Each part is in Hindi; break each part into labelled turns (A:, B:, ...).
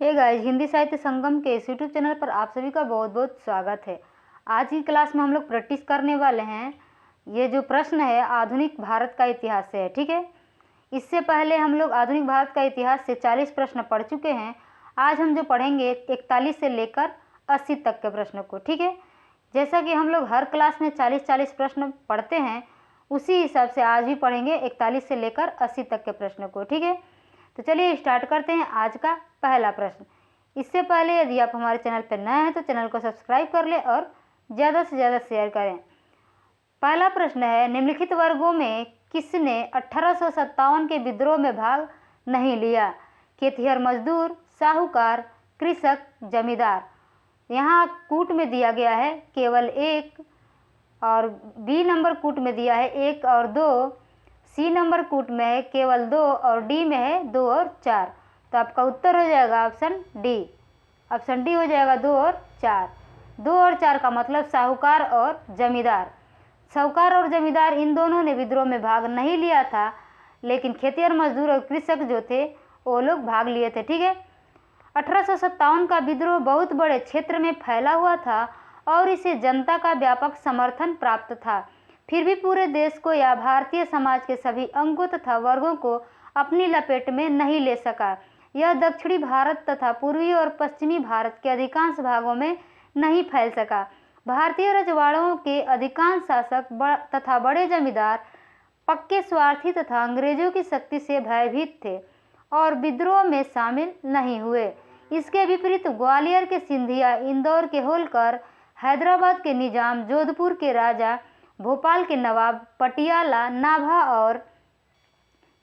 A: हे गाइस, हिंदी साहित्य संगम के इस यूट्यूब चैनल पर आप सभी का बहुत बहुत स्वागत है। आज की क्लास में हम लोग प्रैक्टिस करने वाले हैं। ये जो प्रश्न है आधुनिक भारत का इतिहास से है, ठीक है। इससे पहले हम लोग आधुनिक भारत का इतिहास से 40 प्रश्न पढ़ चुके हैं। आज हम जो पढ़ेंगे 41 से लेकर 80 तक के प्रश्नों को, ठीक है। जैसा कि हम लोग हर क्लास में 40-40 प्रश्न पढ़ते हैं, उसी हिसाब से आज भी पढ़ेंगे 41 से लेकर 80 तक के प्रश्नों को, ठीक है। तो चलिए स्टार्ट करते हैं आज का पहला प्रश्न। इससे पहले यदि आप हमारे चैनल पर नए हैं तो चैनल को सब्सक्राइब कर लें और ज़्यादा से ज़्यादा शेयर करें। पहला प्रश्न है, निम्नलिखित वर्गों में किसने 1857 के विद्रोह में भाग नहीं लिया? खेतिहर मजदूर, साहूकार, कृषक, जमींदार। यहाँ कूट में दिया गया है केवल एक, और बी नंबर कूट में दिया है 1 और 2, सी नंबर कूट में है केवल 2 और डी में है 2 और 4। तो आपका उत्तर हो जाएगा ऑप्शन डी। ऑप्शन डी हो जाएगा 2 और 4। 2 और 4 का मतलब साहूकार और जमींदार। साहूकार और जमींदार इन दोनों ने विद्रोह में भाग नहीं लिया था, लेकिन खेतिहर मजदूर और कृषक जो थे वो लोग भाग लिए थे, ठीक है। 1857 का विद्रोह बहुत बड़े क्षेत्र में फैला हुआ था और इसे जनता का व्यापक समर्थन प्राप्त था। फिर भी पूरे देश को या भारतीय समाज के सभी अंगों तथा वर्गों को अपनी लपेट में नहीं ले सका। यह दक्षिणी भारत तथा पूर्वी और पश्चिमी भारत के अधिकांश भागों में नहीं फैल सका। भारतीय रजवाड़ों के अधिकांश शासक तथा बड़े जमींदार पक्के स्वार्थी तथा अंग्रेजों की शक्ति से भयभीत थे और विद्रोह में शामिल नहीं हुए। इसके विपरीत ग्वालियर के सिंधिया, इंदौर के होलकर, हैदराबाद के निजाम, जोधपुर के राजा, भोपाल के नवाब, पटियाला, नाभा और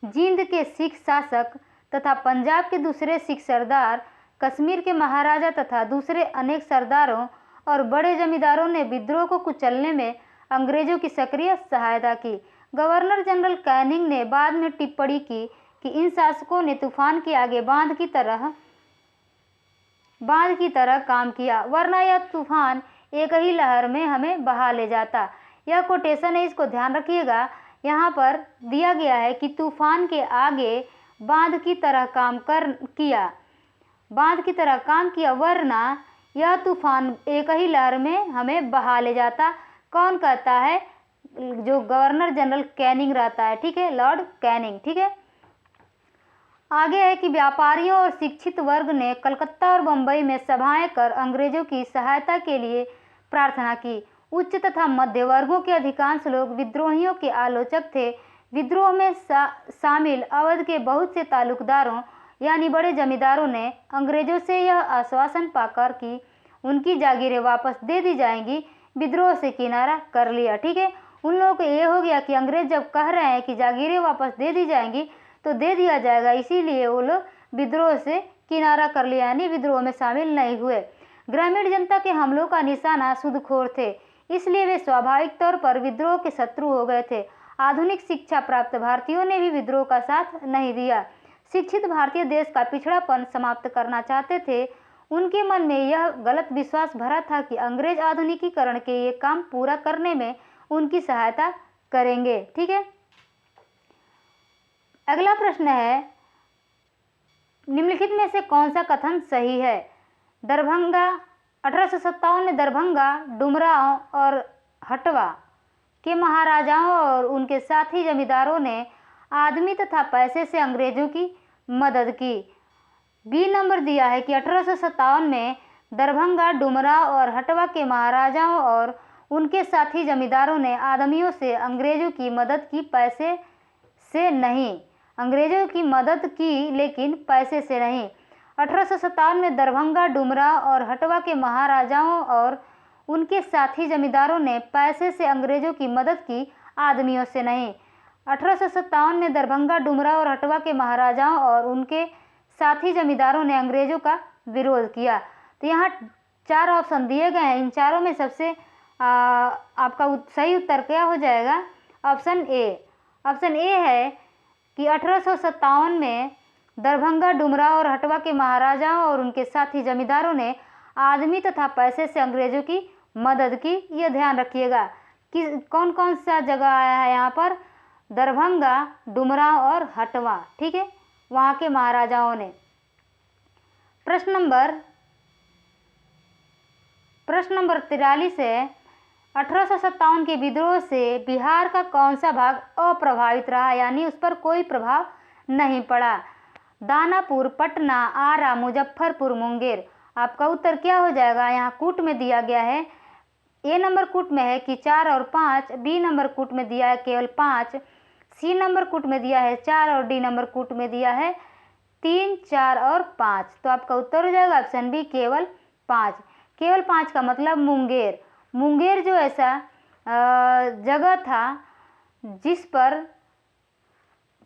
A: जींद के सिख शासक तथा पंजाब के दूसरे सिख सरदार, कश्मीर के महाराजा तथा दूसरे अनेक सरदारों और बड़े जमींदारों ने विद्रोह को कुचलने में अंग्रेजों की सक्रिय सहायता की। गवर्नर जनरल कैनिंग ने बाद में टिप्पणी की कि इन शासकों ने तूफान के आगे बांध की तरह काम किया, वरना यह तूफान एक ही लहर में हमें बहा ले जाता। यह कोटेशन है, इसको ध्यान रखिएगा। यहाँ पर दिया गया है कि तूफान के आगे बांध की तरह काम किया, वरना यह तूफान एक ही लहर में हमें बहा ले जाता। कौन कहता है? जो गवर्नर जनरल कैनिंग रहता है, ठीक है, लॉर्ड कैनिंग, ठीक है। आगे है कि व्यापारियों और शिक्षित वर्ग ने कलकत्ता और बंबई में सभाएं कर अंग्रेजों की सहायता के लिए प्रार्थना की। उच्च तथा मध्य वर्गों के अधिकांश लोग विद्रोहियों के आलोचक थे। विद्रोह में शामिल अवध के बहुत से तालुकदारों यानी बड़े जमींदारों ने अंग्रेजों से यह आश्वासन पाकर कि उनकी जागीरें वापस दे दी जाएंगी, विद्रोह से किनारा कर लिया, ठीक है। उन लोगों को ये हो गया कि अंग्रेज जब कह रहे हैं कि जागीरें वापस दे दी जाएंगी तो दे दिया जाएगा, इसीलिए वो लोग विद्रोह से किनारा कर लिया, यानी विद्रोह में शामिल नहीं हुए। ग्रामीण जनता के हमलों का निशाना सूदखोर थे, इसलिए वे स्वाभाविक तौर पर विद्रोह के शत्रु हो गए थे। आधुनिक शिक्षा प्राप्त भारतीयों ने भी विद्रोह का साथ नहीं दिया। शिक्षित भारतीय देश का पिछड़ापन समाप्त करना चाहते थे। उनके मन में यह गलत विश्वास भरा था कि अंग्रेज आधुनिकीकरण के ये काम पूरा करने में उनकी सहायता करेंगे, ठीक है। अगला प्रश्न है, निम्नलिखित में से कौन सा कथन सही है? 1857 में दरभंगा, डुमरांव और हटवा के महाराजाओं और उनके साथी जमींदारों ने आदमी तथा पैसे से अंग्रेजों की मदद की। बी नंबर दिया है कि 1857 में दरभंगा, डुमरांव और हटवा के महाराजाओं और उनके साथी जमींदारों ने आदमियों से अंग्रेजों की मदद की, पैसे से नहीं। अंग्रेजों की मदद की लेकिन पैसे से नहीं। 1857 में दरभंगा, डुमरांव और हटवा के महाराजाओं और उनके साथी जमींदारों ने पैसे से अंग्रेजों की मदद की, आदमियों से नहीं। 1857 में दरभंगा, डुमरांव और हटवा के महाराजाओं और उनके साथी जमींदारों ने अंग्रेजों का विरोध किया। तो यहाँ 4 ऑप्शन दिए गए हैं, इन चारों में सबसे आपका सही उत्तर क्या हो जाएगा? Option A. ऑप्शन ए है कि 1857 में दरभंगा, डुमरांव और हटवा के महाराजाओं और उनके साथी जमींदारों ने आदमी तथा पैसे से अंग्रेजों की मदद की। यह ध्यान रखिएगा कि कौन कौन सा जगह आया है यहाँ पर, दरभंगा, डुमरांव और हटवा, ठीक है, वहाँ के महाराजाओं ने। प्रश्न नंबर 43 है, 1857 के विद्रोह से बिहार का कौन सा भाग अप्रभावित रहा, यानी उस पर कोई प्रभाव नहीं पड़ा? दानापुर, पटना, आरा, मुजफ्फरपुर, मुंगेर। आपका उत्तर क्या हो जाएगा? यहाँ कूट में दिया गया है। ए नंबर कूट में है कि 4 और 5, बी नंबर कूट में दिया है केवल 5, सी नंबर कूट में दिया है 4 और डी नंबर कूट में दिया है 3, 4 और 5। तो आपका उत्तर हो जाएगा ऑप्शन बी केवल 5। केवल 5 का मतलब मुंगेर। मुंगेर जो ऐसा जगह था जिस पर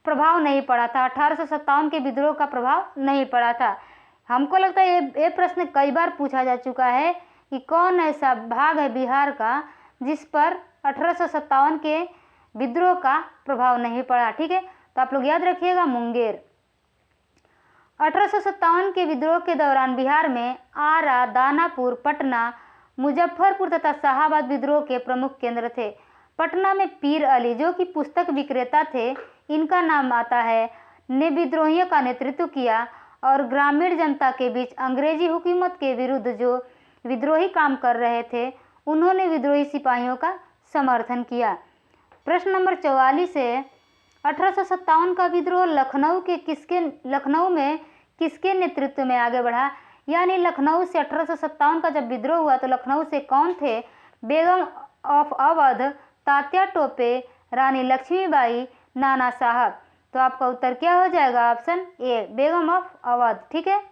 A: प्रभाव नहीं पड़ा था, 1857 के विद्रोह का प्रभाव नहीं पड़ा था। हमको लगता है ये प्रश्न कई बार पूछा जा चुका है कि कौन ऐसा भाग है बिहार का जिस पर 1857 के विद्रोह का प्रभाव नहीं पड़ा। ठीक है, तो आप लोग याद रखिएगा मुंगेर। 1857 के विद्रोह के दौरान बिहार में आरा, दानापुर, पटना, मुजफ्फरपुर तथा शाहाबाद विद्रोह के प्रमुख केंद्र थे। पटना में पीर अली जो कि पुस्तक विक्रेता थे, इनका नाम आता है, ने विद्रोहियों का नेतृत्व किया और ग्रामीण जनता के बीच अंग्रेजी हुकूमत के विरुद्ध जो विद्रोही काम कर रहे थे, उन्होंने विद्रोही सिपाहियों का समर्थन किया। प्रश्न नंबर 44 है, 1857 का विद्रोह लखनऊ में किसके नेतृत्व में आगे बढ़ा? यानी लखनऊ से 1857 का जब विद्रोह हुआ तो लखनऊ से कौन थे? बेगम ऑफ अवध, तात्या टोपे, रानी लक्ष्मीबाई, नाना साहब। तो आपका उत्तर क्या हो जाएगा? Option A, Begum of Awadh. ठीक है,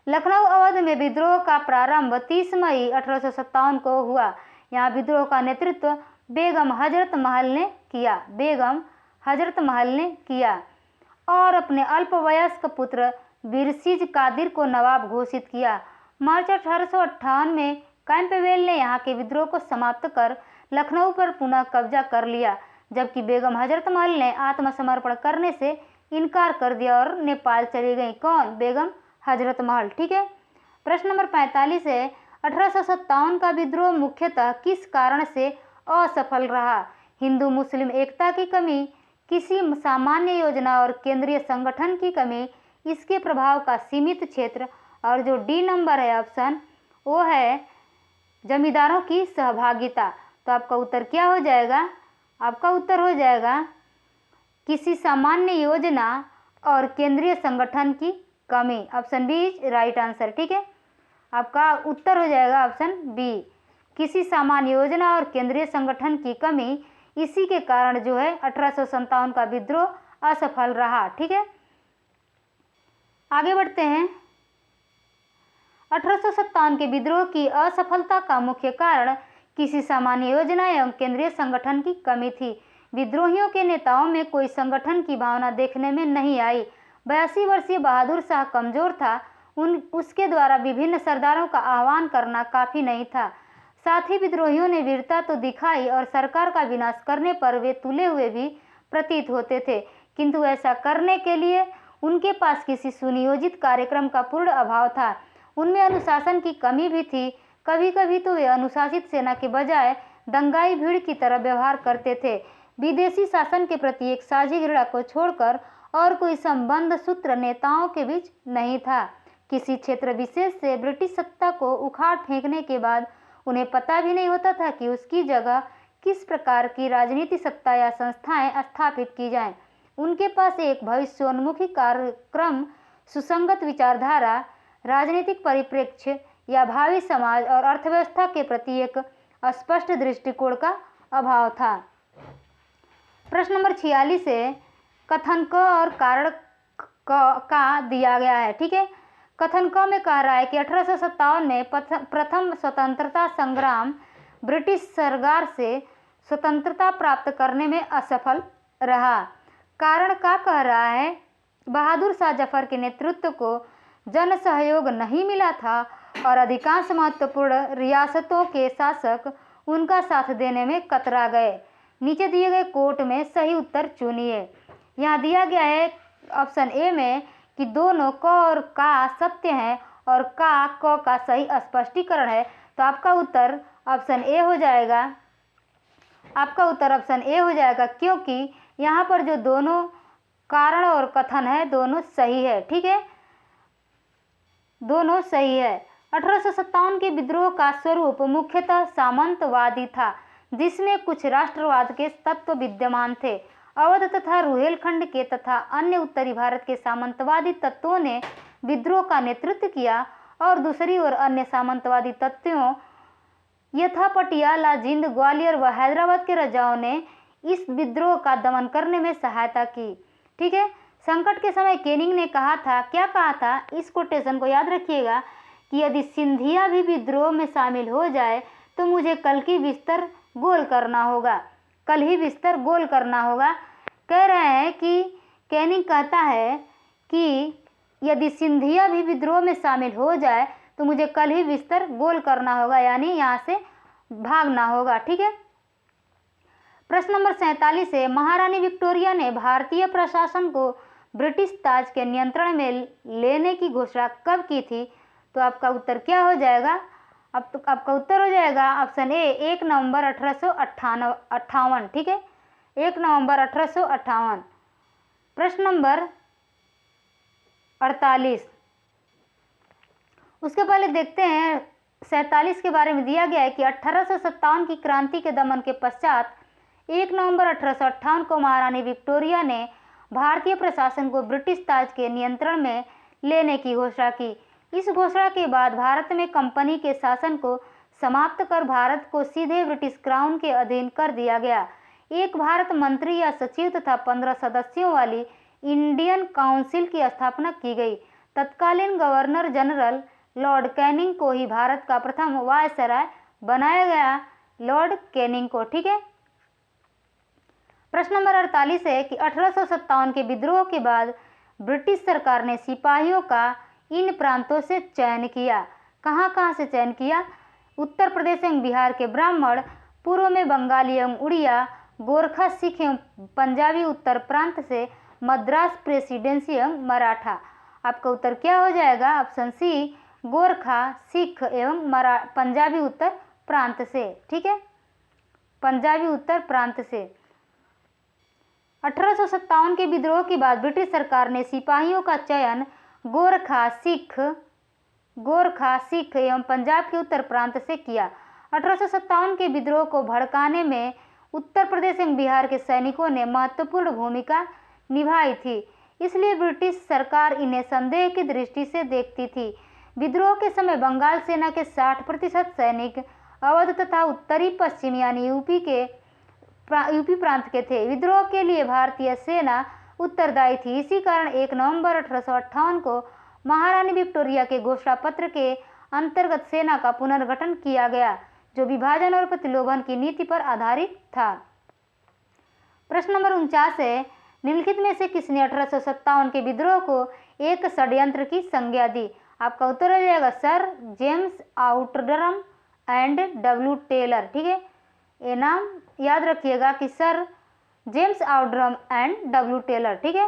A: लखनऊ अवध में विद्रोह का प्रारंभ 30 मई 1857 को हुआ। यहाँ विद्रोह का नेतृत्व बेगम हजरत महल ने किया और अपने अल्पवयस्क पुत्र बिरसीज कादिर को नवाब घोषित किया। मार्च 1858 में कैंपबेल ने यहाँ के विद्रोह को समाप्त कर लखनऊ पर पुनः कब्जा कर लिया, जबकि बेगम हजरत महल ने आत्मसमर्पण करने से इनकार कर दिया और नेपाल चली गई। कौन? बेगम हजरत महल। ठीक है, प्रश्न नंबर 45 है, 1857 का विद्रोह मुख्यतः किस कारण से असफल रहा? हिंदू मुस्लिम एकता की कमी, किसी सामान्य योजना और केंद्रीय संगठन की कमी, इसके प्रभाव का सीमित क्षेत्र, और जो डी नंबर है ऑप्शन वो है जमींदारों की सहभागिता। तो आपका उत्तर क्या हो जाएगा? आपका उत्तर हो जाएगा किसी सामान्य योजना और केंद्रीय संगठन की कमी। Option B is right answer. ठीक है, आपका उत्तर हो जाएगा ऑप्शन बी, किसी सामान्य योजना और केंद्रीय संगठन की कमी, इसी के कारण जो है 1857 का विद्रोह असफल रहा। ठीक है, आगे बढ़ते हैं। 1857 के विद्रोह की असफलता का मुख्य कारण किसी सामान्य योजना एवं केंद्रीय संगठन की कमी थी। विद्रोहियों के नेताओं में कोई संगठन की भावना देखने में नहीं आई। 82 वर्षीय बहादुर शाह कमजोर था, उसके द्वारा विभिन्न सरदारों का आह्वान करना काफी नहीं था। साथ ही विद्रोहियों ने वीरता तो दिखाई और सरकार का विनाश करने पर वे तुले हुए भी प्रतीत होते थे, किंतु ऐसा करने के लिए उनके पास किसी सुनियोजित कार्यक्रम का पूर्ण अभाव था। उनमें अनुशासन की कमी भी थी। कभी कभी तो वे अनुशासित सेना के बजाय दंगाई भीड़ की तरह व्यवहार करते थे। विदेशी शासन के प्रति एक साझी घृणा को छोड़कर और कोई संबंध सूत्र नेताओं के बीच नहीं था। किसी क्षेत्र विशेष से ब्रिटिश सत्ता को उखाड़ फेंकने के बाद उन्हें पता भी नहीं होता था कि उसकी जगह किस प्रकार की राजनीतिक सत्ता या संस्थाएं स्थापित की जाएं। उनके पास एक भविष्योन्मुखी कार्यक्रम, सुसंगत विचारधारा, राजनीतिक परिप्रेक्ष्य या भावी समाज और अर्थव्यवस्था के प्रति एक स्पष्ट दृष्टिकोण का अभाव था। प्रश्न नंबर 46 है, कथन क और कारण का दिया गया है। ठीक है, कथन क में कह रहा है कि 1857 में प्रथम स्वतंत्रता संग्राम ब्रिटिश सरकार से स्वतंत्रता प्राप्त करने में असफल रहा। कारण का कह रहा है, बहादुर शाह जफर के नेतृत्व को जन सहयोग नहीं मिला था और अधिकांश महत्वपूर्ण रियासतों के शासक उनका साथ देने में कतरा गए। नीचे दिए गए कोट में सही उत्तर चुनिए। यहाँ दिया गया है ऑप्शन ए में कि दोनों क और का सत्य है और का सही स्पष्टीकरण है। तो आपका उत्तर ऑप्शन ए हो जाएगा। आपका उत्तर ऑप्शन ए हो जाएगा, क्योंकि यहाँ पर जो दोनों कारण और कथन है दोनों सही है। ठीक है, दोनों सही है। 1857 के विद्रोह का स्वरूप मुख्यतः सामंतवादी था, जिसमें कुछ राष्ट्रवाद के तत्व विद्यमान थे। अवध तथा रुहेलखंड के तथा अन्य उत्तरी भारत के सामंतवादी तत्वों ने विद्रोह का नेतृत्व किया और दूसरी ओर अन्य सामंतवादी तत्वों यथा पटियाला, जींद, ग्वालियर व हैदराबाद के राजाओं ने इस विद्रोह का दमन करने में सहायता की। ठीक है। संकट के समय कैनिंग ने कहा था, क्या कहा था, इस कोटेशन को याद रखिएगा कि यदि सिंधिया भी विद्रोह में शामिल हो जाए तो मुझे कल की बिस्तर गोल करना होगा। कल ही बिस्तर गोल करना होगा। कह रहे हैं कि कैनिंग कहता है कि यदि सिंधिया भी विद्रोह में शामिल हो जाए तो मुझे कल ही बिस्तर गोल करना होगा, यानी यहाँ से भागना होगा। ठीक है। प्रश्न नंबर 47 है, महारानी विक्टोरिया ने भारतीय प्रशासन को ब्रिटिश ताज के नियंत्रण में लेने की घोषणा कब की थी? तो आपका उत्तर क्या हो जाएगा? अब तो आपका उत्तर हो जाएगा ऑप्शन ए, 1 नवंबर 1858। ठीक है, 1 नवंबर 1858। प्रश्न नंबर 48, उसके पहले देखते हैं 47 के बारे में दिया गया है कि 1857 की क्रांति के दमन के पश्चात 1 नवंबर 1858 को महारानी विक्टोरिया ने भारतीय प्रशासन को ब्रिटिश ताज के नियंत्रण में लेने की घोषणा की। इस घोषणा के बाद भारत में कंपनी के शासन को समाप्त कर भारत को सीधे ब्रिटिश क्राउन के अधीन कर दिया गया। एक भारत मंत्री या सचिव तथा 15 सदस्यों वाली इंडियन काउंसिल की स्थापना की गई। तत्कालीन गवर्नर जनरल लॉर्ड कैनिंग को ही भारत का प्रथम वायसराय बनाया गया, लॉर्ड कैनिंग को। ठीक है। प्रश्न नंबर 48 है कि 1857 के विद्रोह के बाद ब्रिटिश सरकार ने सिपाहियों का इन प्रांतों से चयन किया। कहाँ कहाँ से चयन किया? उत्तर प्रदेश एवं बिहार के ब्राह्मण, पूर्व में बंगाली एवं उड़िया, गोरखा, सिख एवं पंजाबी उत्तर प्रांत से, मद्रास प्रेसिडेंसी एवं मराठा। आपका उत्तर क्या हो जाएगा? ऑप्शन सी, गोरखा, सिख एवं पंजाबी उत्तर प्रांत से। ठीक है, पंजाबी उत्तर प्रांत से। 1857 के विद्रोह के बाद ब्रिटिश सरकार ने सिपाहियों का चयन गोरखा, सिख एवं पंजाब के उत्तर प्रांत से किया। 1857 के विद्रोह को भड़काने में उत्तर प्रदेश एवं बिहार के सैनिकों ने महत्वपूर्ण भूमिका निभाई थी, इसलिए ब्रिटिश सरकार इन्हें संदेह की दृष्टि से देखती थी। विद्रोह के समय बंगाल सेना के 60% सैनिक अवध तथा उत्तरी पश्चिम यानी यूपी प्रांत के थे। विद्रोह के लिए भारतीय सेना उत्तरदायी थी। इसी कारण 1 नवंबर 1858 को महारानी विक्टोरिया के घोषणा पत्र के अंतर्गत सेना का पुनर्गठन किया गया, जो विभाजन और प्रतिलोभन की नीति पर आधारित था। प्रश्न नंबर 49 है, निम्नलिखित में से किसने 1857 के विद्रोह को एक षड्यंत्र की संज्ञा दी? आपका उत्तर हो जाएगा sir James Outram and W Taylor. ठीक है, ये नाम याद रखिएगा कि sir James Outram and W Taylor. ठीक है,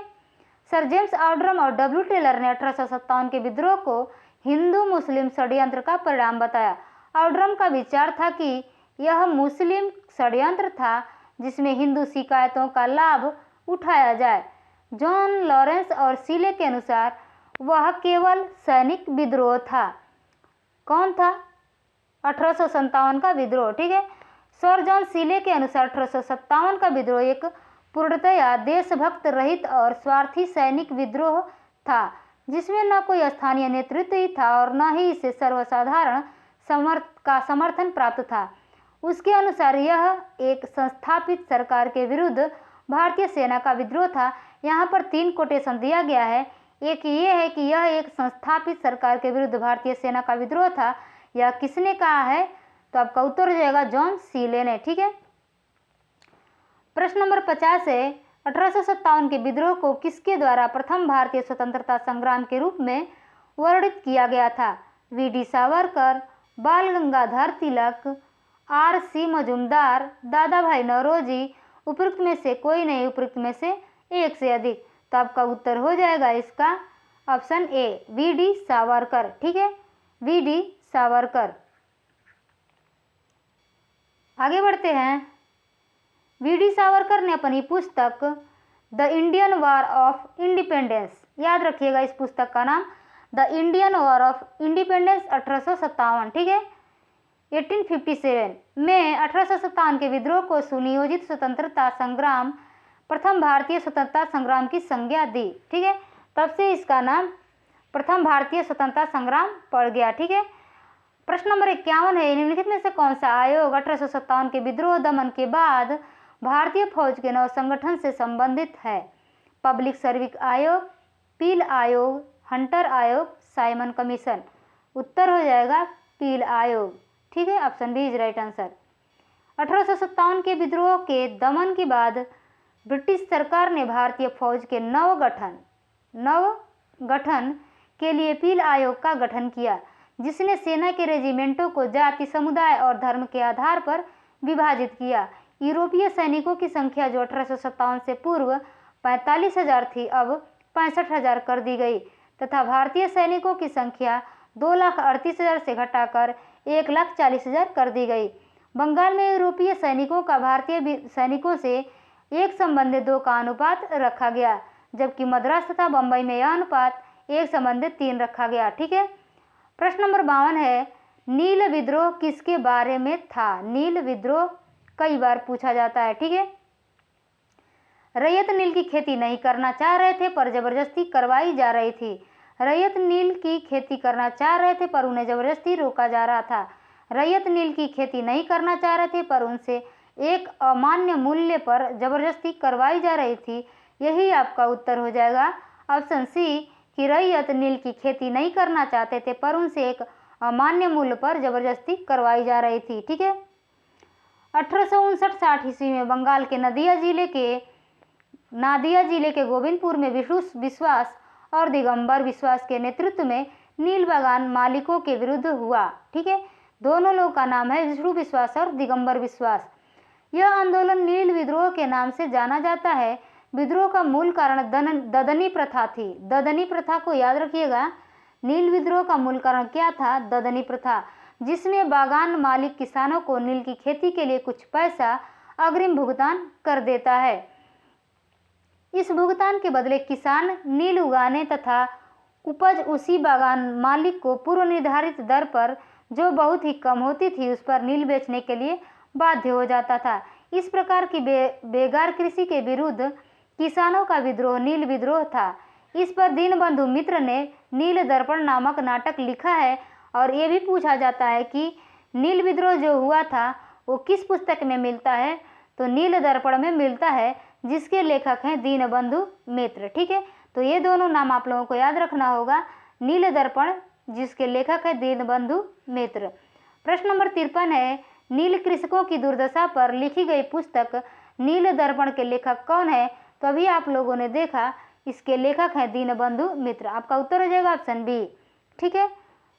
A: सर जेम्स आउटरम और डब्ल्यू टेलर ने 1857 के विद्रोह को हिंदू मुस्लिम षड्यंत्र का परिणाम बताया। आउटरम का विचार था कि यह मुस्लिम षड्यंत्र था जिसमें हिंदू शिकायतों का लाभ उठाया जाए। जॉन लॉरेंस और सीले के अनुसार वह केवल सैनिक विद्रोह था। कौन था? 1857 का विद्रोह। ठीक है, सर जॉन सीले के अनुसार 1857 का विद्रोह एक पूर्णतया देशभक्त रहित और स्वार्थी सैनिक विद्रोह था, जिसमें न कोई स्थानीय नेतृत्व ही था और न ही इसे सर्वसाधारण समर्थन प्राप्त था। उसके अनुसार यह एक संस्थापित सरकार के विरुद्ध भारतीय सेना का विद्रोह था। यहाँ पर 3 कोटेशन दिया गया है। एक ये है कि यह एक संस्थापित सरकार के विरुद्ध भारतीय सेना का विद्रोह था। यह किसने कहा है? तो आपका उत्तर हो जाएगा जॉन सीले ने। ठीक है, प्रश्न नंबर 50 है, 1857 के विद्रोह को किसके द्वारा प्रथम भारतीय स्वतंत्रता संग्राम के रूप में वर्णित किया गया था? वी.डी. सावरकर, बाल गंगाधर तिलक, R.C. मजूमदार, दादा भाई नौरोजी, उपरोक्त में से कोई नहीं, उपरोक्त में से एक से अधिक। तो आपका उत्तर हो जाएगा इसका ऑप्शन ए, वी.डी. सावरकर। ठीक है, वी.डी. सावरकर। आगे बढ़ते हैं। वी.डी. सावरकर ने अपनी पुस्तक the Indian war of independence, याद रखिएगा इस पुस्तक का नाम, the Indian war of independence 1857, ठीक है। 1857 में 1857 के विद्रोह को सुनियोजित स्वतंत्रता संग्राम, प्रथम भारतीय स्वतंत्रता संग्राम की संज्ञा दी, ठीक है। तब से इसका नाम प्रथम भारतीय स्वतंत्रता संग्राम पड़ गया, ठीक है। प्रश्न नंबर 51 है, निम्नलिखित में से कौन सा आयोग 1857 के विद्रोह दमन के बाद भारतीय फौज के नव संगठन से संबंधित है? पब्लिक सर्विस आयोग, पील आयोग, हंटर आयोग, साइमन कमीशन। उत्तर हो जाएगा पील आयोग, ठीक है। Option B is right answer. 1857 के विद्रोह के दमन के बाद ब्रिटिश सरकार ने भारतीय फौज के नव गठन के लिए पील आयोग का गठन किया, जिसने सेना के रेजिमेंटों को जाति, समुदाय और धर्म के आधार पर विभाजित किया। यूरोपीय सैनिकों की संख्या जो 1857 से पूर्व 45,000 थी, अब 65,000 कर दी गई तथा भारतीय सैनिकों की संख्या 2,38,000 से घटाकर 1,40,000 कर दी गई। बंगाल में यूरोपीय सैनिकों का भारतीय सैनिकों से 1:2 का अनुपात रखा गया, जबकि मद्रास तथा बंबई में यह अनुपात 1:3 रखा गया, ठीक है। प्रश्न नंबर 52 है, नील विद्रोह किसके बारे में था? नील विद्रोह कई बार पूछा जाता है, ठीक है। रैयत नील की खेती नहीं करना चाह रहे थे पर जबरदस्ती करवाई जा रही थी। रैयत नील की खेती करना चाह रहे थे पर उन्हें जबरदस्ती रोका जा रहा था। रैयत नील की खेती नहीं करना चाह रहे थे पर उनसे एक अमान्य मूल्य पर जबरदस्ती करवाई जा रही थी। यही आपका उत्तर हो जाएगा ऑप्शन सी कि रैयत नील की खेती नहीं करना चाहते थे पर उनसे एक अमान्य मूल्य पर जबरदस्ती करवाई जा रही थी, ठीक है। 1859-60 ईस्वी में बंगाल के नादिया जिले के गोविंदपुर में विष्णु विश्वास और दिगंबर विश्वास के नेतृत्व में नील बागान मालिकों के विरुद्ध हुआ, ठीक है। दोनों लोगों का नाम है विष्णु विश्वास और दिगंबर विश्वास। यह आंदोलन नील विद्रोह के नाम से जाना जाता है। विद्रोह का मूल कारण ददनी प्रथा थी। ददनी प्रथा को याद रखिएगा। नील विद्रोह का मूल कारण क्या था? ददनी प्रथा, जिसमें बागान मालिक किसानों को नील की खेती के लिए कुछ पैसा अग्रिम भुगतान कर देता है। इस भुगतान के बदले किसान नील उगाने तथा उपज उसी बागान मालिक को पूर्व निर्धारित दर पर, जो बहुत ही कम होती थी, उस पर नील बेचने के लिए बाध्य हो जाता था। इस प्रकार की बेगार कृषि के विरुद्ध किसानों का विद्रोह नील विद्रोह था। इस पर दीनबंधु मित्र ने नील दर्पण नामक नाटक लिखा है और ये भी पूछा जाता है कि नील विद्रोह जो हुआ था वो किस पुस्तक में मिलता है? तो नील दर्पण में मिलता है, जिसके लेखक हैं दीनबंधु मित्र, ठीक है। तो ये दोनों नाम आप लोगों को याद रखना होगा। नील दर्पण जिसके लेखक है दीनबंधु मित्र। प्रश्न नंबर 53 है, नील कृषकों की दुर्दशा पर लिखी गई पुस्तक नील दर्पण के लेखक कौन है? तो अभी आप लोगों ने देखा, इसके लेखक हैं दीनबंधु मित्र। आपका उत्तर हो जाएगा ऑप्शन बी, ठीक है।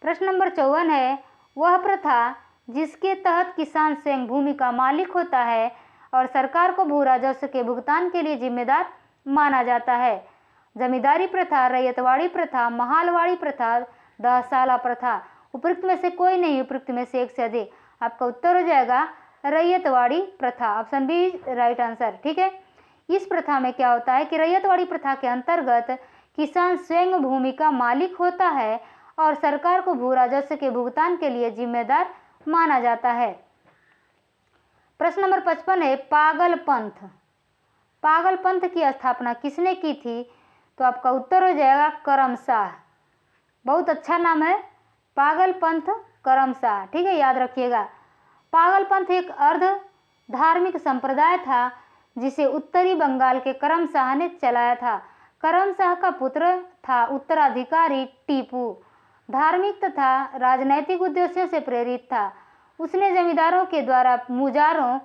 A: प्रश्न नंबर 54 है, वह प्रथा जिसके तहत किसान स्वयं भूमि का मालिक होता है और सरकार को भू राजस्व के भुगतान के लिए जिम्मेदार माना जाता है? जमींदारी प्रथा, रैयतवाड़ी प्रथा, महालवाड़ी प्रथा, दहसाला प्रथा। उपयुक्त में से कोई नहीं, उपयुक्त में से एक से अधिक। आपका उत्तर हो जाएगा रैयतवाड़ी प्रथा। ऑप्शन बी राइट आंसर, ठीक है। इस प्रथा में क्या होता है कि रैयतवाड़ी प्रथा के अंतर्गत किसान स्वयं भूमि का मालिक होता है और सरकार को भू राजस्व के भुगतान के लिए जिम्मेदार माना जाता है। प्रश्न नंबर 55 है, पागल पंथ। पागल पंथ की स्थापना किसने की थी? तो आपका उत्तर हो जाएगा करमशाह। बहुत अच्छा नाम है, पागल पंथ करमशाह, ठीक है, याद रखिएगा। पागल पंथ एक अर्ध धार्मिक संप्रदाय था जिसे उत्तरी बंगाल के करमशाह ने चलाया था। करमशाह का पुत्र था उत्तराधिकारी टीपू। धार्मिक तथा राजनैतिक उद्देश्यों से प्रेरित था। उसने जमींदारों के द्वारा मुजारों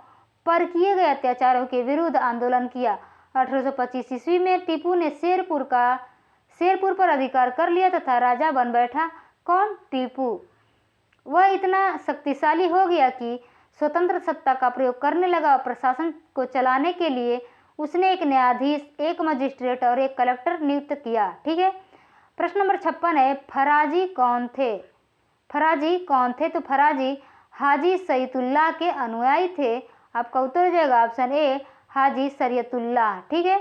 A: पर किए गए अत्याचारों के विरुद्ध आंदोलन किया। 1825 ईस्वी में टीपू ने शेरपुर पर अधिकार कर लिया तथा राजा बन बैठा। कौन? टीपू। वह इतना शक्तिशाली हो गया कि स्वतंत्र सत्ता का प्रयोग करने लगा और प्रशासन को चलाने के लिए उसने एक न्यायाधीश, एक मजिस्ट्रेट और एक कलेक्टर नियुक्त किया, ठीक है। प्रश्न नंबर 56 है, फराजी कौन थे? फराजी कौन थे? तो फराजी हाजी सईतुल्लाह के अनुयायी थे। आपका उत्तर हो जाएगा ऑप्शन ए हाजी शरीयतुल्लाह, ठीक है।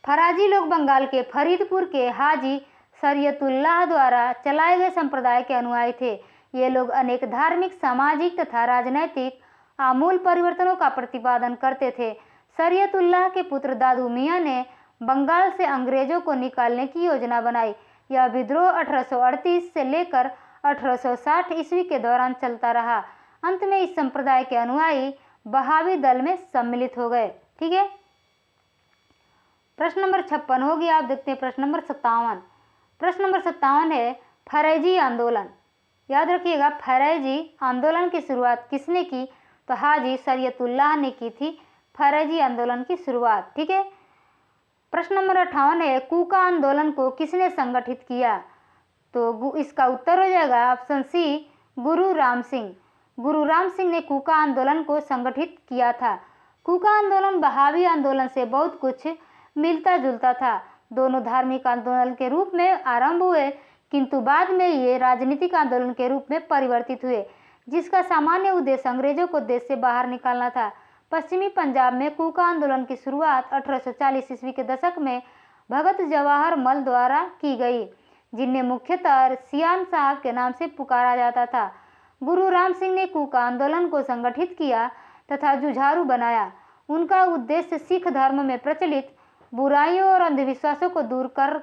A: फराजी लोग बंगाल के फरीदपुर के हाजी शरीयतुल्लाह द्वारा चलाए गए संप्रदाय के अनुयायी थे। ये लोग अनेक धार्मिक, सामाजिक तथा राजनैतिक आमूल परिवर्तनों का प्रतिपादन करते थे। शरीयतुल्लाह के पुत्र दादू मियाँ ने बंगाल से अंग्रेजों को निकालने की योजना बनाई। यह विद्रोह 1838 से लेकर 1860 ईस्वी के दौरान चलता रहा। अंत में इस संप्रदाय के अनुयायी बहावी दल में सम्मिलित हो गए। ठीक है, प्रश्न नंबर 56 हो गया। आप देखते हैं प्रश्न नंबर 57। प्रश्न नंबर 57 है फरैजी आंदोलन। याद रखिएगा, फरैजी आंदोलन की शुरुआत किसने की? तो हाजी शरीयतुल्लाह ने की थी फरैजी आंदोलन की शुरुआत। ठीक है, प्रश्न नंबर 58 है कूका आंदोलन को किसने संगठित किया? तो इसका उत्तर हो जाएगा ऑप्शन सी, गुरु राम सिंह। गुरु राम सिंह ने कूका आंदोलन को संगठित किया था। कूका आंदोलन बहावी आंदोलन से बहुत कुछ मिलता जुलता था। दोनों धार्मिक आंदोलन के रूप में आरंभ हुए, किंतु बाद में ये राजनीतिक आंदोलन के रूप में परिवर्तित हुए, जिसका सामान्य उद्देश्य अंग्रेजों को देश से बाहर निकालना था। पश्चिमी पंजाब में कूका आंदोलन की शुरुआत 1840 ईस्वी के दशक में भगत जवाहर मल द्वारा की गई, जिन्हें मुख्यतः सियान साहब के नाम से पुकारा जाता था। गुरु राम सिंह ने कूका आंदोलन को संगठित किया तथा जुझारू बनाया। उनका उद्देश्य सिख धर्म में प्रचलित बुराइयों और अंधविश्वासों को दूर कर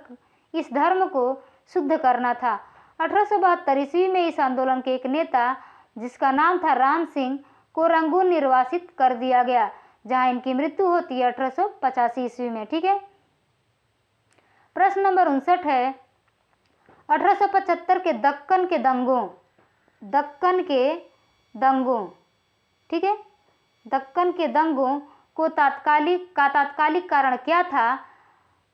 A: इस धर्म को शुद्ध करना था। 1872 ईस्वी में इस आंदोलन के एक नेता, जिसका नाम था राम सिंह, को रंगून निर्वासित कर दिया गया, जहां इनकी मृत्यु होती है 1885 ईस्वी में। ठीक है, प्रश्न नंबर 59 है 1875 के दक्कन के दंगों। ठीक है, दक्कन के दंगों को तात्कालिक कारण क्या था?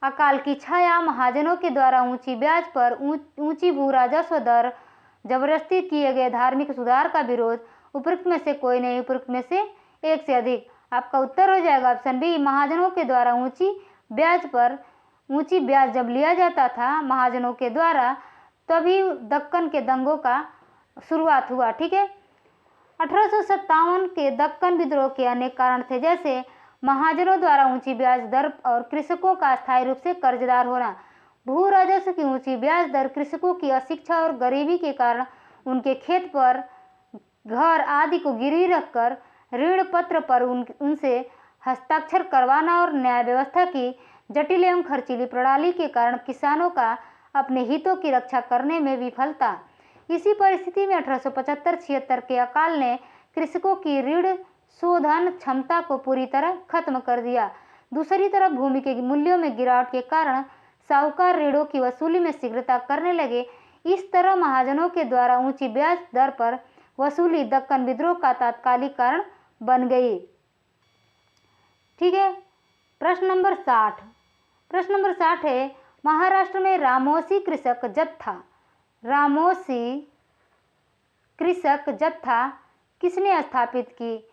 A: अकाल की छाया, महाजनों के द्वारा ऊंची ब्याज पर ऊंची भू राजस्व दर, जबरदस्ती किए गए धार्मिक सुधार का विरोध, उपरोक्त में से कोई नहीं, उपरोक्त में से एक से अधिक। आपका उत्तर हो जाएगा ऑप्शन बी, महाजनों के द्वारा ऊंची ब्याज जब लिया जाता था महाजनों के द्वारा, तभी दक्कन के दंगों का शुरुआत हुआ। ठीक है, 1857 के दक्कन विद्रोह के अनेक कारण थे, जैसे महाजनों द्वारा ऊंची ब्याज दर और कृषकों का अस्थायी रूप से कर्जदार होना। भू राजस्व की ऊंची ब्याज दर कृषकों की अशिक्षा और गरीबी के कारण उनके खेत पर, घर आदि को गिरवी रखकर ऋण पत्र पर उनसे हस्ताक्षर करवाना और न्याय व्यवस्था की जटिल एवं खर्चीली प्रणाली के कारण किसानों का अपने हितों की रक्षा करने में विफलता। इसी परिस्थिति में 1875-76 के अकाल ने कृषकों की ऋण शोधन क्षमता को पूरी तरह खत्म कर दिया। दूसरी तरफ भूमि के मूल्यों में गिरावट के कारण साहूकार ऋणों की वसूली में शीघ्रता करने लगे। इस तरह महाजनों के द्वारा ऊंची ब्याज दर पर वसूली दक्कन विद्रोह का तात्कालिक कारण बन गई। ठीक है, प्रश्न नंबर 60 है महाराष्ट्र में रामोसी कृषक जत्था किसने स्थापित की?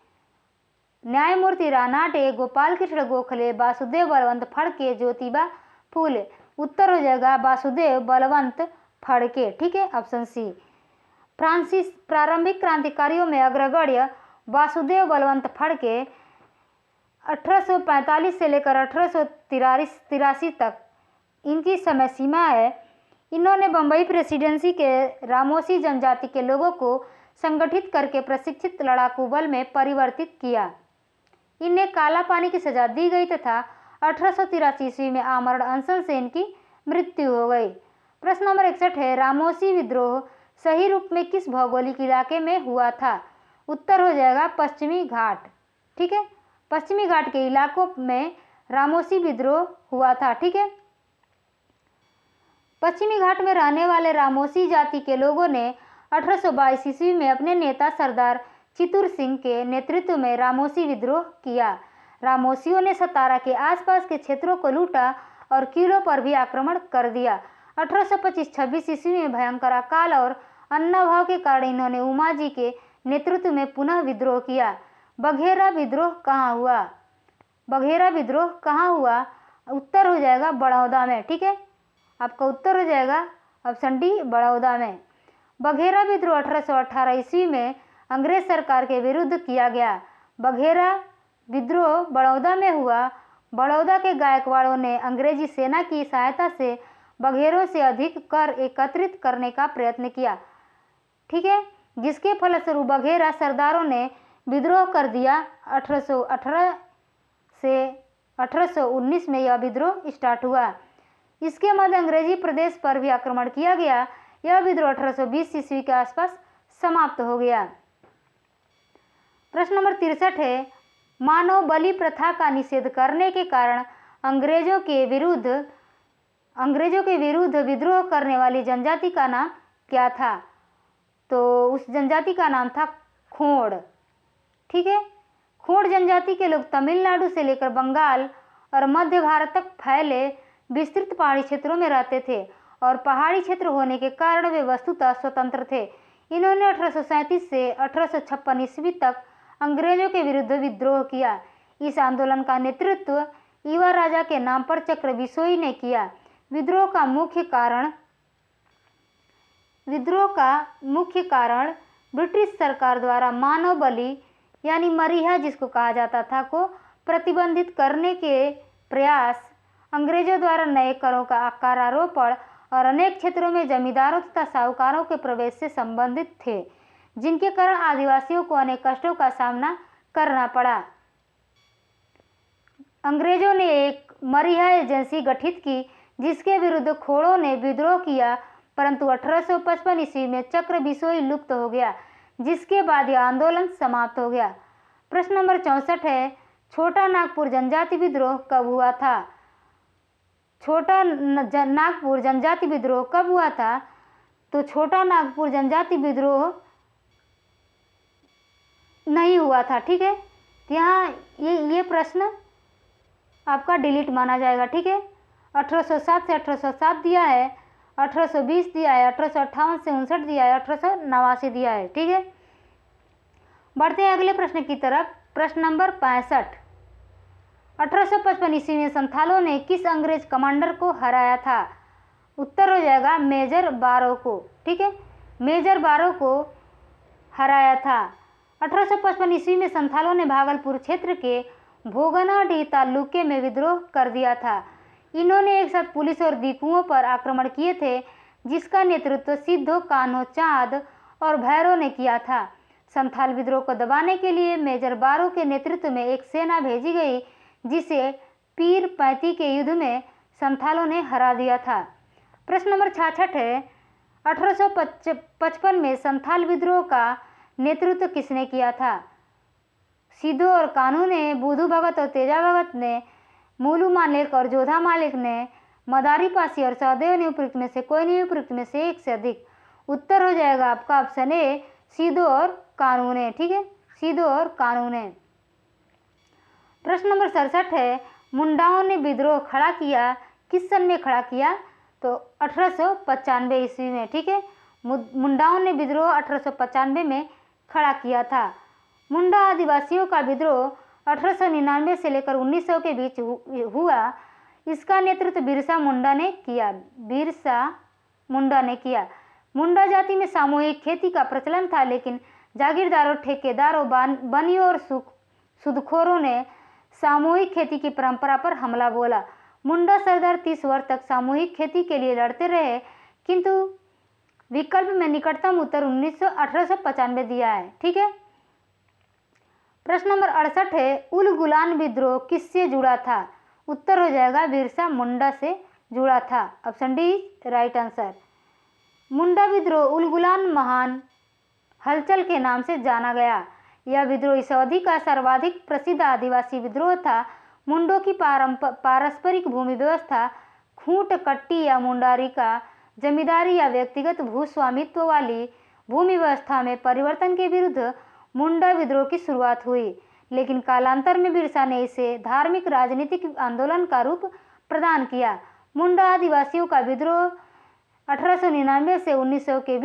A: न्यायमूर्ति रानाडे, गोपाल कृष्ण गोखले, वासुदेव बलवंत फड़के, ज्योतिबा फूले। उत्तर हो जाएगा वासुदेव बलवंत फड़के। ठीक है, ऑप्शन सी। फ्रांसीसी प्रारंभिक क्रांतिकारियों में अग्रगण्य वासुदेव बलवंत फड़के 1845 से लेकर 1883 तक इनकी समय सीमा है। इन्होंने बम्बई प्रेसिडेंसी के रामोसी जनजाति के लोगों को संगठित करके प्रशिक्षित लड़ाकू बल में परिवर्तित किया। इन्हें काला पानी की सजा दी गई तथा 1883 ईस्वी में आमरण अनशन से इनकी मृत्यु हो गई। प्रश्न नंबर 61 है रामोसी विद्रोह सही रूप में किस भौगोलिक इलाके में हुआ था? उत्तर हो जाएगा पश्चिमी घाट। ठीक है, पश्चिमी घाट के इलाकों में रामोसी विद्रोह हुआ था। ठीक है, पश्चिमी घाट में रहने वाले रामोसी जाति के लोगों ने 1822 ईस्वी में अपने नेता सरदार चितूर सिंह के नेतृत्व में रामोसी विद्रोह किया। रामोसियों ने सतारा के आसपास के क्षेत्रों को लूटा और किलों पर भी आक्रमण कर दिया। 1825-26 ईस्वी में भयंकर अकाल और अन्नाभाव के कारण इन्होंने उमाजी के नेतृत्व में पुनः विद्रोह किया। बघेरा विद्रोह कहाँ हुआ? उत्तर हो जाएगा बड़ौदा में। ठीक है, आपका उत्तर हो जाएगा ऑप्शन डी, बड़ौदा में। बघेरा विद्रोह 1818 ईस्वी में अंग्रेज सरकार के विरुद्ध किया गया। बघेरा विद्रोह बड़ौदा में हुआ। बड़ौदा के गायकवाड़ों ने अंग्रेजी सेना की सहायता से बघेरों से अधिक कर एकत्रित करने का प्रयत्न किया, ठीक है, जिसके फलस्वरूप बघेरा सरदारों ने विद्रोह कर दिया। 1818 से 1819 में यह विद्रोह स्टार्ट हुआ। इसके मध्य अंग्रेजी प्रदेश पर भी आक्रमण किया गया। यह विद्रोह 1820 ईस्वी के आसपास समाप्त हो गया। प्रश्न नंबर 63 है, मानव बलि प्रथा का निषेध करने के कारण अंग्रेजों के विरुद्ध विद्रोह करने वाली जनजाति का नाम क्या था? तो उस जनजाति का नाम था खोड़, ठीक है। खोड़ जनजाति के लोग तमिलनाडु से लेकर बंगाल और मध्य भारत तक फैले विस्तृत पहाड़ी क्षेत्रों में रहते थे और पहाड़ी क्षेत्र होने के कारण वे वस्तुतः स्वतंत्र थे। इन्होंने 1837 से 1856 ईस्वी तक अंग्रेजों के विरुद्ध विद्रोह किया। इस आंदोलन का नेतृत्व ईवा राजा के नाम पर चक्र बिसोई ने किया। विद्रोह का मुख्य कारण ब्रिटिश सरकार द्वारा मानव बलि यानी मरीहा जिसको कहा जाता था को प्रतिबंधित करने के प्रयास, अंग्रेजों द्वारा नए करों का करारोपण और अनेक क्षेत्रों में जमींदारों तथा साहूकारों के प्रवेश से संबंधित थे, जिनके कारण आदिवासियों को अनेक कष्टों का सामना करना पड़ा। अंग्रेजों ने एक मरीहा एजेंसी गठित की जिसके विरुद्ध खोड़ों ने विद्रोह किया, परंतु 1855 ईस्वी में चक्र बिसोई लुप्त हो गया, जिसके बाद यह आंदोलन समाप्त हो गया। प्रश्न नंबर 64 है, छोटा नागपुर जनजाति विद्रोह कब हुआ था? छोटा नागपुर जनजाति विद्रोह कब हुआ था? तो छोटा नागपुर जनजाति विद्रोह नहीं हुआ था, ठीक है। यहाँ ये प्रश्न आपका डिलीट माना जाएगा, ठीक है। 1807 से 1807 दिया है, 1820 दिया है, 1858 से 59 दिया है, 1889 दिया है, ठीक है। बढ़ते हैं अगले प्रश्न की तरफ। प्रश्न नंबर 65, 1855 ईस्वी में संथालों ने किस अंग्रेज कमांडर को हराया था? उत्तर हो जाएगा मेजर बारो को, ठीक है। मेजर बारो को हराया था। 1855 ईस्वी में संथालों ने भागलपुर क्षेत्र के भोगनाडीह तालुके में विद्रोह कर दिया था। इन्होंने एक साथ पुलिस और दीकुओं पर आक्रमण किए थे, जिसका नेतृत्व सिद्धो कान्हो चांद और भैरव ने किया था। संथाल विद्रोह को दबाने के लिए मेजर बारो के नेतृत्व में एक सेना भेजी गई, जिसे पीर पैंती के युद्ध में संथालों ने हरा दिया था। प्रश्न नंबर 66 है, 1855 में संथाल विद्रोह का नेतृत्व किसने किया था? सिद्धो और कान्हू ने, बुधू भगत और तेजा भगत ने, मूलू मालिक और जोधा मालिक ने, मदारी पासी और सहदेव ने उपयुक्त में से कोई नहीं, उपयुक्त में से एक से अधिक। उत्तर हो जाएगा आपका ऑप्शन ए, सिद्धो और कान्हू ने, ठीक है, सिद्धो और कान्हू ने। प्रश्न नंबर 67 है, मुंडाओं ने विद्रोह खड़ा किया किस सन में खड़ा किया? तो 1895 ईस्वी में, ठीक है। मुंडाओं ने विद्रोह 1895 में खड़ा किया था। मुंडा आदिवासियों का विद्रोह 1899 से लेकर 1900 के बीच हुआ। इसका नेतृत्व बिरसा मुंडा ने किया। मुंडा जाति में सामूहिक खेती का प्रचलन था, लेकिन जागीरदारों, ठेकेदारों, बनियों और सूदखोरों ने सामूहिक खेती की परंपरा पर हमला बोला। मुंडा सरदार 30 वर्ष तक सामूहिक खेती के लिए लड़ते रहे, किंतु विकल्प में निकटतम उत्तर 1895 दिया है, ठीक है। प्रश्न नंबर 68 है, उल गुलान विद्रोह किससे जुड़ा था? उत्तर हो जाएगा बिरसा मुंडा से जुड़ा था। Option D right answer. Munda विद्रोह उल गुलान महान हलचल के नाम से जाना गया। यह विद्रोह इस अवधि का सर्वाधिक प्रसिद्ध आदिवासी विद्रोह था। मुंडों की पारस्परिक भूमि व्यवस्था खूंट कट्टी या मुंडारी का जमींदारी या व्यक्तिगत भूस्वामित्व वाली भूमि व्यवस्था में परिवर्तन के विरुद्ध मुंडा विद्रोह की शुरुआत हुई, लेकिन कालांतर में बिरसा ने इसे धार्मिक राजनीतिक आंदोलन का रूप प्रदान किया। मुंडा आदिवासियों का विद्रोह 1899 से 1900 के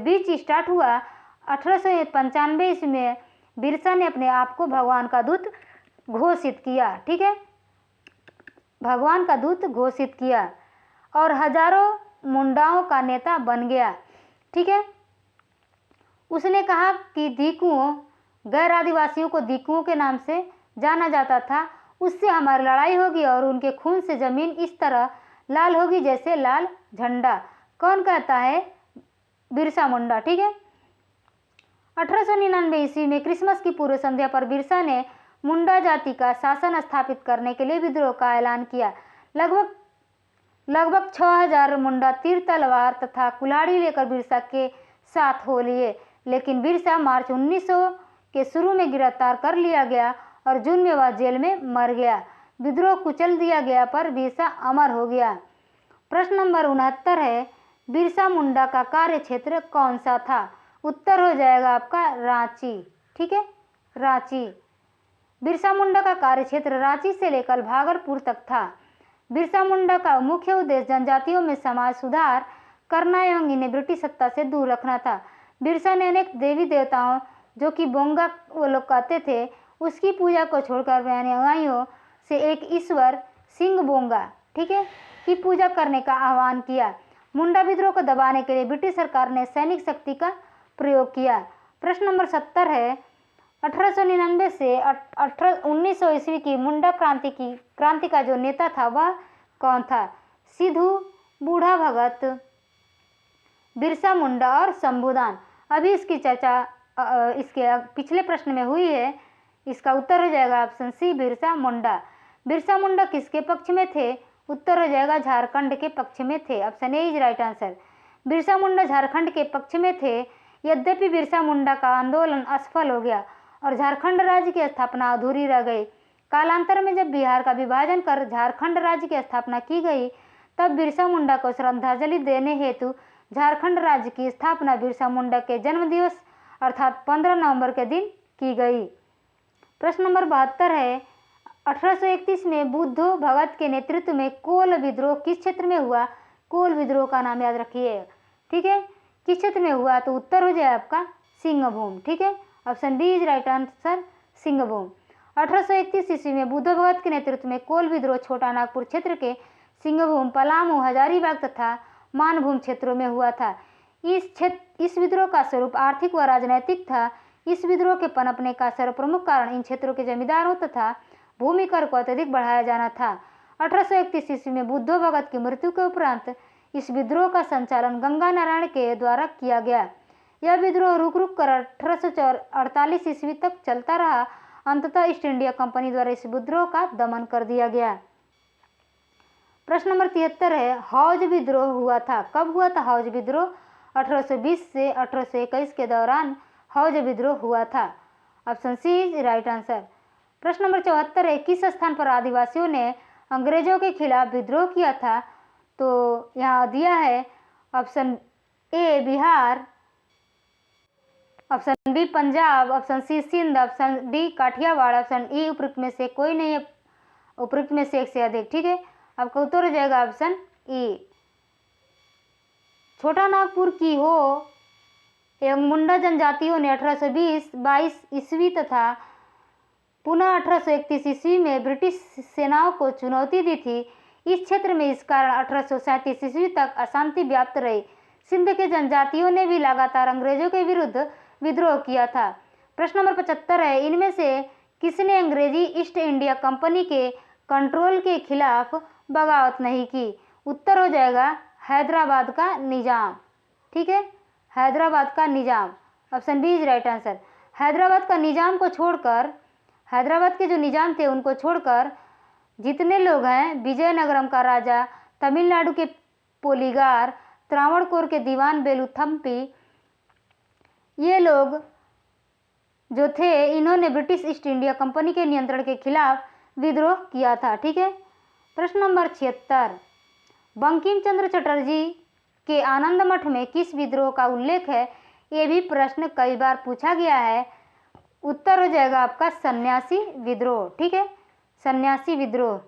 A: बीच स्टार्ट हुआ। 1895 ईस्वी में बिरसा ने अपने आप को भगवान का दूत घोषित किया, ठीक है, भगवान का दूत घोषित किया और हजारों मुंडाओं का नेता बन गया, ठीक है। उसने कहा कि दीकुओं, गैर आदिवासियों को दीकुओं के नाम से जाना जाता था, उससे हमारी लड़ाई होगी और उनके खून से जमीन इस तरह लाल होगी जैसे लाल झंडा। कौन कहता है? बिरसा मुंडा। ठीक है। 1899 ईस्वी में क्रिसमस की पूर्व संध्या पर बिरसा ने मुंडा जाति का शासन स्थापित करने के लिए विद्रोह का ऐलान किया। लगभग 6000 मुंडा तीर तलवार तथा कुल्हाड़ी लेकर बिरसा के साथ हो लिए, लेकिन बिरसा मार्च 1900 के शुरू में गिरफ्तार कर लिया गया और जून में वह जेल में मर गया। विद्रोह कुचल दिया गया पर बिरसा अमर हो गया। प्रश्न नंबर 69 है, बिरसा मुंडा का कार्य क्षेत्र कौन सा था? उत्तर हो जाएगा आपका रांची। ठीक है, रांची। बिरसा मुंडा का कार्य क्षेत्र रांची से लेकर भागलपुर तक था। बिरसा मुंडा का मुख्य उद्देश्य जनजातियों में समाज सुधार करना एवं इन्हें ब्रिटिश सत्ता से दूर रखना था। बिरसा ने अनेक देवी देवताओं, जो कि बोंगा वो लोग कहते थे, उसकी पूजा को छोड़कर वे अनुयायियों से एक ईश्वर सिंह बोंगा, ठीक है, की पूजा करने का आह्वान किया। मुंडा विद्रोह को दबाने के लिए ब्रिटिश सरकार ने सैनिक शक्ति का प्रयोग किया। प्रश्न नंबर 70 है, 1899 से 1900 ईस्वी की मुंडा क्रांति का जो नेता था वह कौन था? सिद्धू, बूढ़ा भगत, बिरसा मुंडा और शंभुदान। अभी इसकी चर्चा इसके पिछले प्रश्न में हुई है। इसका उत्तर हो जाएगा ऑप्शन सी, बिरसा मुंडा। बिरसा मुंडा किसके पक्ष में थे? उत्तर हो जाएगा झारखंड के पक्ष में थे। Option A is right answer. Birsa Munda Jharkhand के पक्ष में थे। यद्यपि बिरसा मुंडा का आंदोलन असफल हो गया और झारखंड राज्य की स्थापना अधूरी रह गई। कालांतर में जब बिहार का विभाजन कर झारखंड राज्य की स्थापना की गई, तब बिरसा मुंडा को श्रद्धांजलि देने हेतु झारखंड राज्य की स्थापना बिरसा मुंडा के जन्मदिवस अर्थात 15 नवंबर के दिन की गई। प्रश्न नंबर 72 है, 1831 में बुद्धो भगत के नेतृत्व में कोल विद्रोह किस क्षेत्र में हुआ? कोल विद्रोह का नाम याद रखिए। ठीक है, किस क्षेत्र में हुआ? तो उत्तर हो जाए आपका सिंहभूम। ठीक है, option D is right answer, Singhbhum. 1831 ईस्वी में बुद्धो भगत के नेतृत्व में कोल विद्रोह छोटा नागपुर क्षेत्र के सिंहभूम, पलामू, हजारीबाग तथा मानभूम क्षेत्रों में हुआ था। इस विद्रोह का स्वरूप आर्थिक व राजनैतिक था। इस विद्रोह के पनपने का सर्वप्रमुख कारण इन क्षेत्रों के जमींदारों तथा भूमि कर को अत्यधिक बढ़ाया जाना था। 1831 ईस्वी में बुद्धो भगत की मृत्यु के उपरांत इस विद्रोह का संचालन गंगा नारायण के द्वारा किया गया। यह विद्रोह रुक कर 1848 ईस्वी तक चलता रहा। अंततः ईस्ट इंडिया कंपनी द्वारा इस विद्रोह का दमन कर दिया गया। प्रश्न नंबर 73 है, हौज विद्रोह हुआ था। कब हुआ था हौज विद्रोह? 1820 से 1821 के दौरान हौज विद्रोह हुआ था। Option C is right answer. प्रश्न नंबर 74 है, किस स्थान पर आदिवासियों ने अंग्रेजों के खिलाफ विद्रोह किया था? तो यहाँ दिया है option A Bihar, option B Punjab, option C Sindh, option D Kathiawar, option E उपरोक्त में से कोई नहीं है, उपरोक्त में से एक से अधिक। ठीक है, आपका उत्तर हो जाएगा ऑप्शन ई। छोटा नागपुर की हो एवं मुंडा जनजातियों ने 1820-22 ईस्वी तथा पुनः 1831 ईस्वी में ब्रिटिश सेनाओं को चुनौती दी थी। इस क्षेत्र में इस कारण 1837 ईस्वी तक अशांति व्याप्त रही। सिंध के जनजातियों ने भी लगातार अंग्रेजों के विरुद्ध विद्रोह किया था। प्रश्न नंबर 75 है, इनमें से किसने अंग्रेजी ईस्ट इंडिया कंपनी के कंट्रोल के खिलाफ बगावत नहीं की? उत्तर हो जाएगा हैदराबाद का निजाम। ठीक है, हैदराबाद का Nizam. Option B is right answer. Hyderabad का निजाम को छोड़कर, हैदराबाद के जो निजाम थे उनको छोड़कर जितने लोग हैं, विजयनगरम का राजा, तमिलनाडु के पोलीगार, त्रावणकोर के दीवान बेलुथम्पी, ये लोग जो थे इन्होंने ब्रिटिश ईस्ट इंडिया कंपनी के नियंत्रण के खिलाफ विद्रोह किया था। ठीक है। प्रश्न नंबर 76, बंकिम चंद्र चटर्जी के आनंद मठ में किस विद्रोह का उल्लेख है? ये भी प्रश्न कई बार पूछा गया है। उत्तर हो जाएगा आपका सन्यासी विद्रोह। ठीक है, सन्यासी विद्रोह।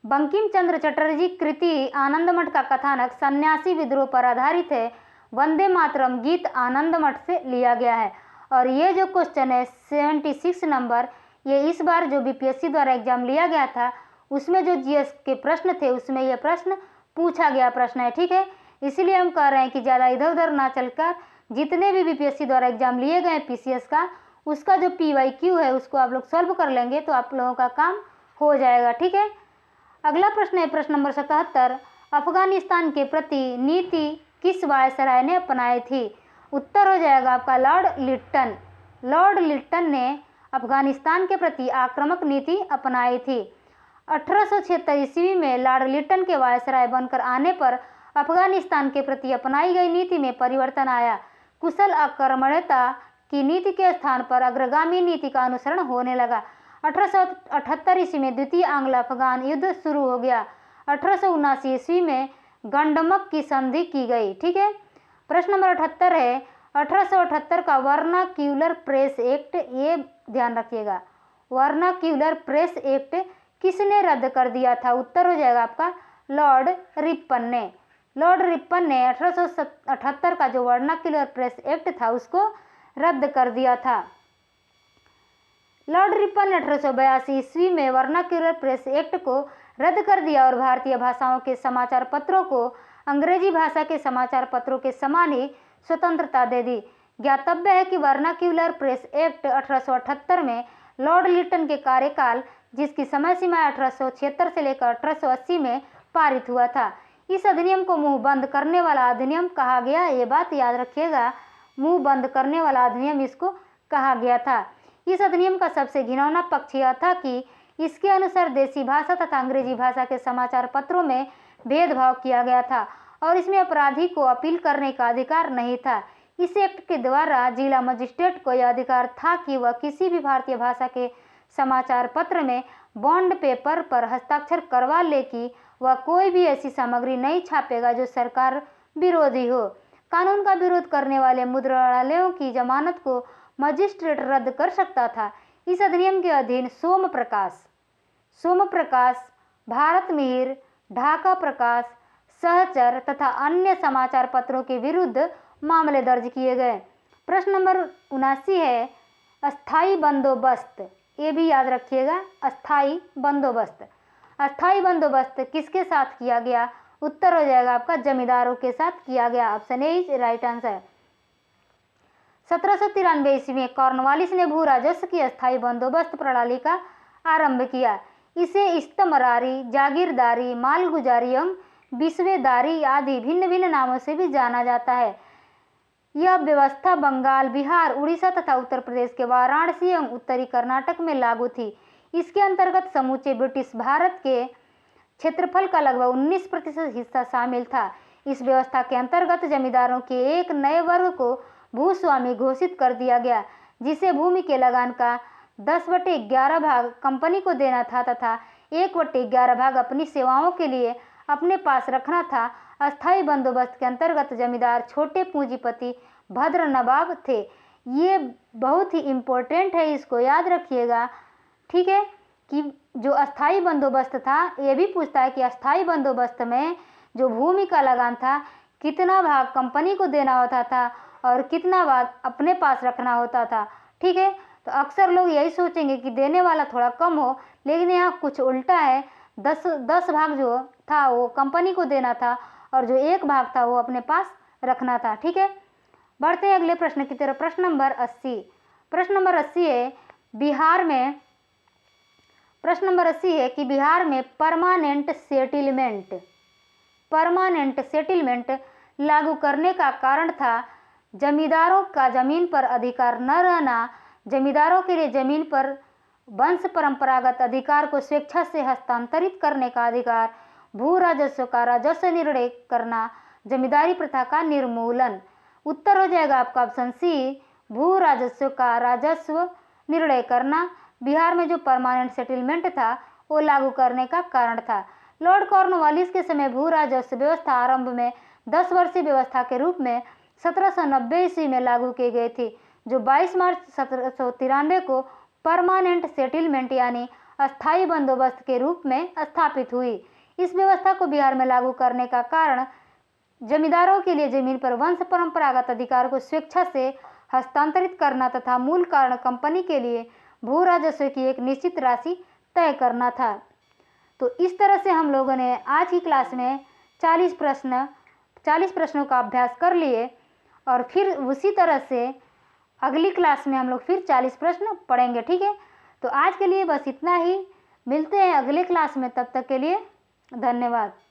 A: बंकिम चंद्र चटर्जी कृति आनंद मठ का कथानक सन्यासी विद्रोह पर आधारित है। वंदे मातरम गीत आनंद मठ से लिया गया है। और ये जो क्वेश्चन है 76 नंबर, ये इस बार जो बीपीएससी द्वारा एग्जाम लिया गया था उसमें जो जीएस के प्रश्न थे उसमें यह प्रश्न पूछा गया प्रश्न है। ठीक है, इसीलिए हम कह रहे हैं कि ज़्यादा इधर उधर ना चलकर जितने भी बीपीएससी द्वारा एग्जाम लिए गए पीसीएस का, उसका जो पीवाईक्यू है उसको आप लोग सॉल्व कर लेंगे तो आप लोगों का काम हो जाएगा। ठीक है, अगला प्रश्न है प्रश्न नंबर 77। अफगानिस्तान के प्रति नीति किस वायसराय ने अपनाई थी? उत्तर हो जाएगा आपका लॉर्ड लिट्टन। लॉर्ड लिट्टन ने अफगानिस्तान के प्रति आक्रामक नीति अपनाई थी। 1876 ईस्वी में लॉर्ड लिट्टन के वायसराय बनकर आने पर अफगानिस्तान के प्रति अपनाई गई नीति में परिवर्तन आया। कुशल आक्रमणीयता की नीति के स्थान पर अग्रगामी नीति का अनुसरण होने लगा। 1878 ईस्वी में द्वितीय आंग्ल अफगान युद्ध शुरू हो गया। 1879 ईस्वी में गंडमक की संधि की गई। ठीक है। प्रश्न नंबर 78 है 1878 का वर्नाक्यूलर प्रेस एक्ट, ये ध्यान रखिएगा। वर्नाक्यूलर प्रेस एक्ट किसने रद्द कर दिया था? उत्तर हो जाएगा आपका लॉर्ड रिपन ने। लॉर्ड रिपन ने 1878 का जो वर्नाक्यूलर प्रेस एक्ट था उसको रद्द कर दिया था। लॉर्ड रिपन ने 1882 ईस्वी में वर्नाक्यूलर प्रेस एक्ट को रद्द कर दिया और भारतीय भाषाओं के समाचार पत्रों को अंग्रेजी भाषा के समाचार पत्रों के समान ही स्वतंत्रता दे दी। ज्ञातव्य है कि वर्नाक्यूलर प्रेस एक्ट 1878 में लॉर्ड लिट्टन के कार्यकाल, जिसकी समय सीमा 1876 से लेकर 1880 में पारित हुआ था। इस अधिनियम को मुंह बंद करने वाला अधिनियम कहा गया। ये बात याद रखिएगा, मुंह बंद करने वाला अधिनियम इसको कहा गया था। इस अधिनियम का सबसे घिनौना पक्ष यह था कि इसके अनुसार देसी भाषा तथा अंग्रेजी भाषा के समाचार पत्रों में भेदभाव किया गया था और इसमें अपराधी को अपील करने का अधिकार नहीं था। इस एक्ट के द्वारा जिला मजिस्ट्रेट को यह अधिकार था कि वह किसी भी भारतीय भाषा के समाचार पत्र में बॉन्ड पेपर पर हस्ताक्षर करवा ले कि वह कोई भी ऐसी सामग्री नहीं छापेगा जो सरकार विरोधी हो। कानून का विरोध करने वाले मुद्रणालयों की जमानत को मजिस्ट्रेट रद्द कर सकता था। इस अधिनियम के अधीन सोम प्रकाश, भारत मिहिर, ढाका प्रकाश, सहचर तथा अन्य समाचार पत्रों के विरुद्ध मामले दर्ज किए गए। प्रश्न नंबर 79 है अस्थाई बंदोबस्त, ये भी याद रखिएगा। अस्थाई बंदोबस्त किसके साथ किया गया? उत्तर हो जाएगा आपका जमींदारों के साथ किया गया। Option A is right answer. 1793 ईस्वी में कॉर्नवालिस ने भू राजस्व की अस्थाई बंदोबस्त प्रणाली का आरंभ किया। इसे इस्तमरारी, जागीरदारी, मालगुजारी एवं बिस्वेदारी आदि भिन्न भिन्न नामों से भी जाना जाता है। यह व्यवस्था बंगाल, बिहार, उड़ीसा तथा उत्तर प्रदेश के वाराणसी एवं उत्तरी कर्नाटक में लागू थी। इसके अंतर्गत समूचे ब्रिटिश भारत के क्षेत्रफल का लगभग 19% हिस्सा शामिल था। इस व्यवस्था के अंतर्गत जमींदारों के एक नए वर्ग को भूस्वामी घोषित कर दिया गया, जिसे भूमि के लगान का 10/11 भाग कंपनी को देना था तथा 1/11 भाग अपनी सेवाओं के लिए अपने पास रखना था। अस्थायी बंदोबस्त के अंतर्गत जमींदार छोटे पूंजीपति भद्र नवाब थे। ये बहुत ही इम्पोर्टेंट है, इसको याद रखिएगा। ठीक है कि जो अस्थाई बंदोबस्त था, ये भी पूछता है कि अस्थाई बंदोबस्त में जो भूमि का लगान था कितना भाग कंपनी को देना होता था और कितना भाग अपने पास रखना होता था। ठीक है, तो अक्सर लोग यही सोचेंगे कि देने वाला थोड़ा कम हो, लेकिन यहाँ कुछ उल्टा है। 10 भाग जो था वो कंपनी को देना था और जो 1 भाग था वो अपने पास रखना था। ठीक है, बढ़ते हैं अगले प्रश्न की तरफ। प्रश्न नंबर 80। प्रश्न नंबर 80 है कि बिहार में परमानेंट सेटलमेंट लागू करने का कारण था जमींदारों का जमीन पर अधिकार न रहना। जमींदारों के लिए जमीन पर वंश परंपरागत अधिकार को स्वेच्छा से हस्तांतरित करने का अधिकार, भू राजस्व का राजस्व निर्णय करना, जमींदारी प्रथा का निर्मूलन। उत्तर हो जाएगा आपका ऑप्शन सी, भू राजस्व का राजस्व निर्णय करना बिहार में जो परमानेंट सेटलमेंट था वो लागू करने का कारण था। लॉर्ड कॉर्नवालिस के समय भू राजस्व व्यवस्था आरंभ में 10 वर्षीय व्यवस्था के रूप में 1790 ईस्वी में लागू की गई थी, जो 22 मार्च 1793 को परमानेंट सेटलमेंट यानी अस्थायी बंदोबस्त के रूप में स्थापित हुई। इस व्यवस्था को बिहार में लागू करने का कारण जमींदारों के लिए जमीन पर वंश परंपरागत अधिकार को स्वेच्छा से हस्तांतरित करना तथा मूल कारण कंपनी के लिए भू राजस्व की एक निश्चित राशि तय करना था। तो इस तरह से हम लोगों ने आज की क्लास में 40 प्रश्नों का अभ्यास कर लिए और फिर उसी तरह से अगली क्लास में हम लोग फिर 40 प्रश्न पढ़ेंगे। ठीक है, तो आज के लिए बस इतना ही। मिलते हैं अगले क्लास में, तब तक के लिए धन्यवाद।